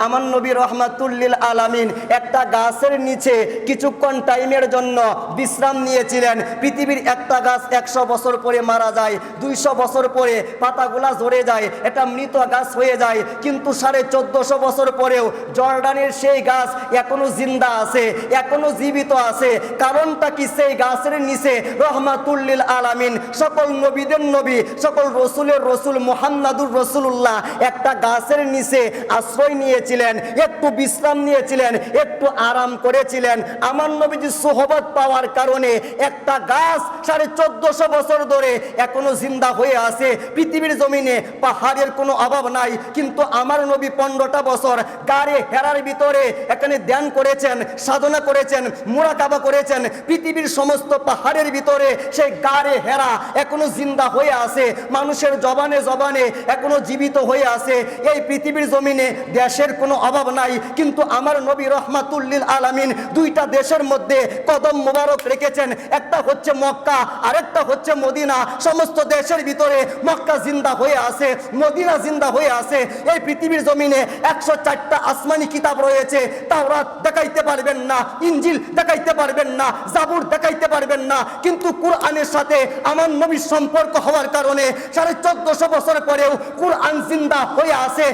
আমার নবী রহমাতুল লিল আলামিন একটা গাছের নিচে কিছুক্ষণ টাইমের জন্য বিশ্রাম নিয়েছিলেন। পৃথিবীর একটা গাছ 100 বছর পরে মারা যায়, 200 বছর পরে পাতাগুলা ঝরে যায়, এটা মৃত গাছ হয়ে যায়। কিন্তু 1450 বছর পরেও জর্ডানের সেই গাছ এখনো জিন্দা আছে, এখনো জীবিত আছে। কারণটা কি? সেই গাছের নিচে রহমাতুল লিল আলামিন, সকল নবীদের নবী, সকল রসুলের রসুল মুহাম্মাদুর রাসূলুল্লাহ একটা গাছের নিচে আশ্রয় নিয়েছিলেন, একটু বিশ্রাম নিয়েছিলেন, একটু আরাম করেছিলেন। আমার নবীজির সোহবত পাওয়ার কারণে একটা গাছ 1450 বছর ধরে এখনো জিন্দা হয়ে আছে। পৃথিবীর জমিনে পাহাড়ের কোনো অভাব নাই, কিন্তু আমার নবী 15টা বছর গারে হেরার ভিতরে এখানে ধ্যান করেছেন, সাধনা করেছেন, মুরাকাবা করেছেন। পৃথিবীর সমস্ত পাহাড়ের ভিতরে সেই গারে হেরা এখনো জিন্দা হয়ে আছে, মানুষের জবানে জবানে এখনো জীবিত হয়ে আছে। এই পৃথিবীর জমিনে দেশের কোনো অভাব নাই, কিন্তু আমার নবী রহমাতুল লিল আলামিন দুইটা দেশের মধ্যে কদম মোবারক রেখেছেন। একটা হচ্ছে মক্কা, আরেকটা হচ্ছে মদিনা। সমস্ত দেশের ভিতরে মক্কা জিন্দা হয়ে আছে, মদিনা জিন্দা হয়ে আছে। এই পৃথিবীর জমিনে 104টা আসমানি কিতাব রয়েছে। তাওরাত দেখাইতে পারবেন না, ইনজিল দেখাইতে পারবেন না, জাবুর দেখাইতে পারবেন না, কিন্তু কুরআনের সাথে আমার নবীর সম্পর্ক হওয়ার কারণে 1450 বছর পরেও কুরআন জিন্দা হয়ে আছে।